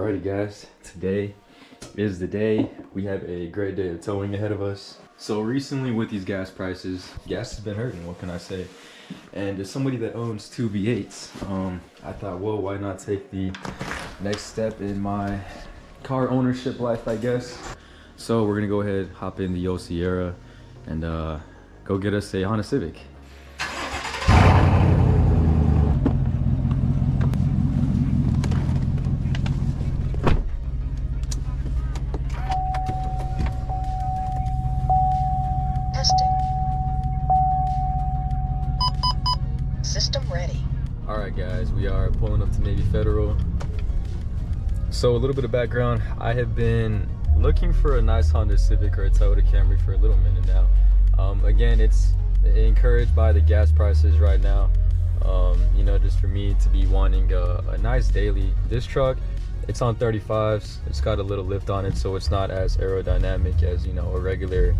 Alrighty guys, today is the day. We have a great day of towing ahead of us. So recently with these gas prices, gas has been hurting, what can I say? And as somebody that owns two V8s, I thought, well, why not take the next step in my car ownership life, I guess. So we're gonna go ahead, hop in the old Sierra and go get us a Honda Civic. System ready. All right guys, we are pulling up to Navy Federal. So a little bit of background, I have been looking for a nice Honda Civic or a Toyota Camry for a little minute now. Again, it's encouraged by the gas prices right now. You know, just for me to be wanting a nice daily. This truck, it's on 35s. It's got a little lift on it, so it's not as aerodynamic as, you know, a regular,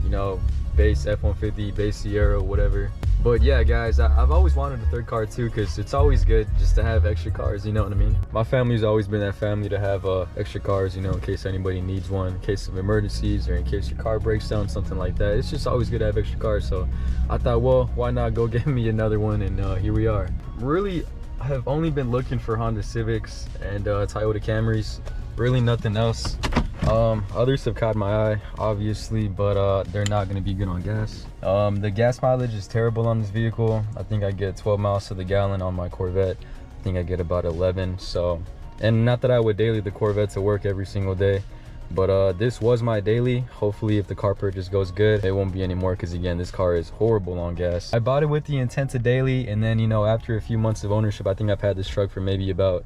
you know, base F-150, base Sierra, whatever. But yeah guys, I've always wanted a third car too, because it's always good just to have extra cars, you know what I mean? My family's always been that family to have extra cars, you know, in case anybody needs one, in case of emergencies or in case your car breaks down, something like that. It's just always good to have extra cars. So I thought, well, why not go get me another one, and here we are. Really, I have only been looking for Honda Civics and Toyota Camrys, really nothing else. Others have caught my eye, obviously, but they're not going to be good on gas. The gas mileage is terrible on this vehicle. I think I get 12 miles to the gallon on my Corvette. I think I get about 11. So, and not that I would daily the Corvette to work every single day, but this was my daily. Hopefully if the car purchase goes good, it won't be anymore, because again, this car is horrible on gas. I bought it with the intent to daily, and then, you know, after a few months of ownership, I think I've had this truck for maybe about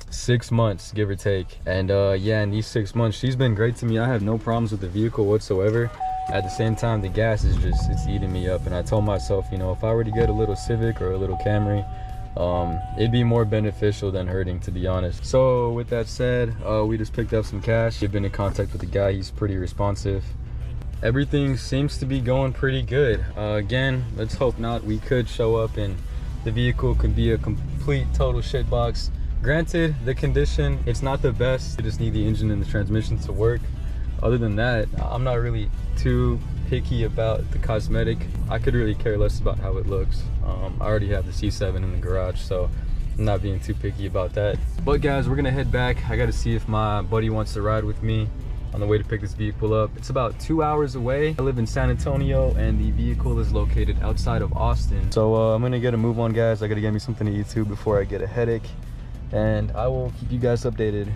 6 months, give or take. And yeah, in these 6 months, she's been great to me. I have no problems with the vehicle whatsoever. At the same time, the gas is just, it's eating me up. And I told myself, you know, if I were to get a little Civic or a little Camry, it'd be more beneficial than hurting, to be honest. So with that said, we just picked up some cash. We've been in contact with the guy. He's pretty responsive. Everything seems to be going pretty good. Again, let's hope not. We could show up and the vehicle could be a complete total shit box. Granted, the condition, it's not the best. You just need the engine and the transmission to work. Other than that, I'm not really too picky about the cosmetic. I could really care less about how it looks. I already have the C7 in the garage, so I'm not being too picky about that. But guys, we're gonna head back. I gotta see if my buddy wants to ride with me on the way to pick this vehicle up. It's about 2 hours away. I live in San Antonio, and the vehicle is located outside of Austin. So I'm gonna get a move on, guys. I gotta get me something to eat too before I get a headache. And I will keep you guys updated.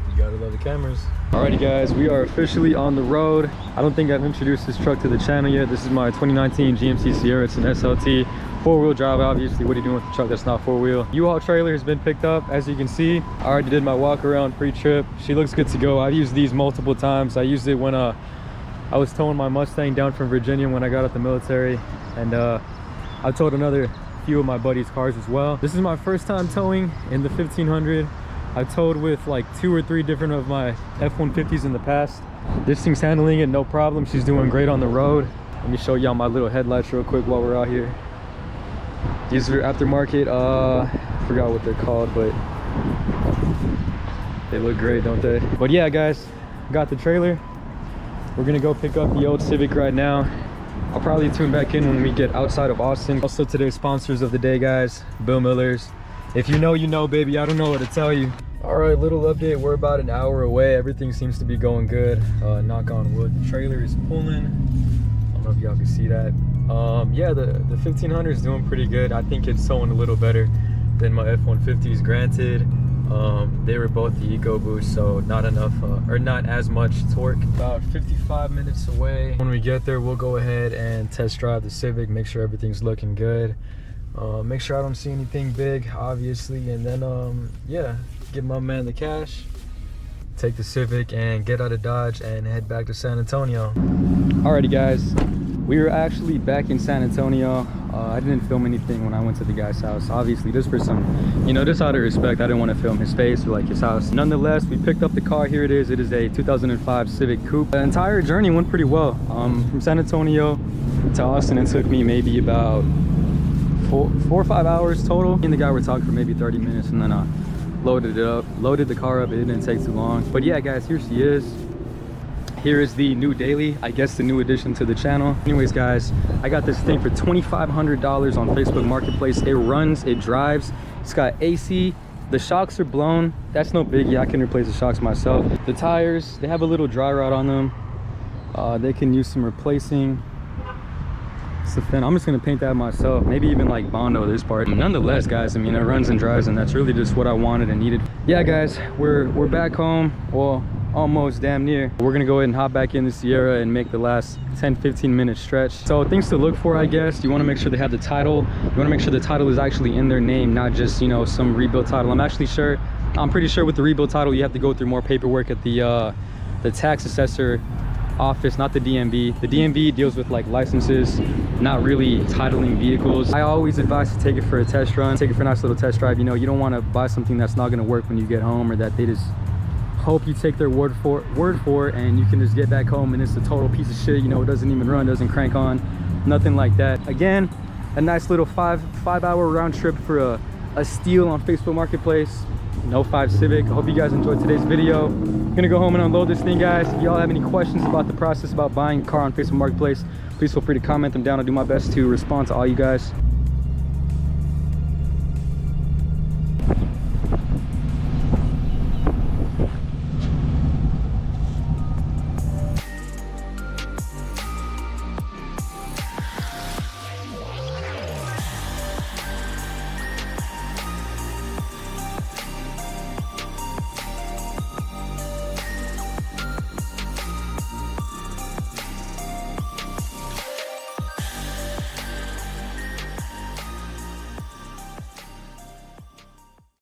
You gotta love the cameras. Alrighty guys, we are officially on the road. I don't think I've introduced this truck to the channel yet. This is my 2019 GMC Sierra. It's an SLT, 4-wheel drive. Obviously, what are you doing with the truck that's not 4-wheel? U-Haul trailer has been picked up, as you can see. I already did my walk around pre-trip. She looks good to go. I've used these multiple times. I used it when I was towing my Mustang down from Virginia when I got out the military, and I towed another few of my buddies' cars as well. This is my first time towing in the 1500. I've towed with like 2 or 3 different of my F-150s in the past. This thing's handling it no problem. She's doing great on the road. Let me show y'all my little headlights real quick while we're out here. These are aftermarket, I forgot what they're called, but they look great, don't they? But yeah guys, got the trailer. We're gonna go pick up the old Civic right now. I'll probably tune back in when we get outside of Austin. Also today's sponsors of the day, guys, Bill Miller's. If you know, you know, baby. I don't know what to tell you. All right, little update. We're about an hour away. Everything seems to be going good. Knock on wood. The trailer is pulling. I don't know if y'all can see that. Yeah, the 1500 is doing pretty good. I think it's towing a little better than my F-150s. Granted, they were both the EcoBoost, so not enough or not as much torque. About 55 minutes away. When we get there, we'll go ahead and test drive the Civic, make sure everything's looking good. Make sure I don't see anything big, obviously, and then yeah, give my man the cash, take the Civic and get out of Dodge and head back to San Antonio. Alrighty guys, we are actually back in San Antonio. I didn't film anything when I went to the guy's house, obviously, just for some, you know, just out of respect. I didn't want to film his face or like his house. Nonetheless, we picked up the car. Here it is. It is a 2005 Civic Coupe. The entire journey went pretty well. From San Antonio to Austin, it took me maybe about 4 or 5 hours total. Me and the guy were talking for maybe 30 minutes, and then I loaded the car up. It didn't take too long. But yeah, guys, here she is. Here is the new daily, I guess the new addition to the channel. Anyways, guys, I got this thing for $2,500 on Facebook Marketplace. It runs, it drives, it's got AC. The shocks are blown. That's no biggie. I can replace the shocks myself. The tires, they have a little dry rot on them. They can use some replacing. It's the fin. I'm just gonna paint that myself. Maybe even like Bondo this part. Nonetheless, guys, I mean, it runs and drives, and that's really just what I wanted and needed. Yeah, guys, we're back home. Well, almost damn near. We're gonna go ahead and hop back in the Sierra and make the last 10-15 minute stretch. So things to look for, I guess. You want to make sure they have the title. You want to make sure the title is actually in their name, not just, you know, some rebuild title. I'm pretty sure with the rebuild title you have to go through more paperwork at the tax assessor office, not the DMV. The DMV deals with like licenses, not really titling vehicles. I always advise to take it for a test run, take it for a nice little test drive. You know, you don't want to buy something that's not going to work when you get home, or that they just hope you take their word for it, and you can just get back home and it's a total piece of shit. You know, it doesn't even run, doesn't crank on, nothing like that. Again, a nice little five hour round trip for a steal on Facebook Marketplace. No 05 Civic. I hope you guys enjoyed today's video. I'm gonna go home and unload this thing, guys. If y'all have any questions about the process about buying a car on Facebook Marketplace, please feel free to comment them down. I'll do my best to respond to all you guys.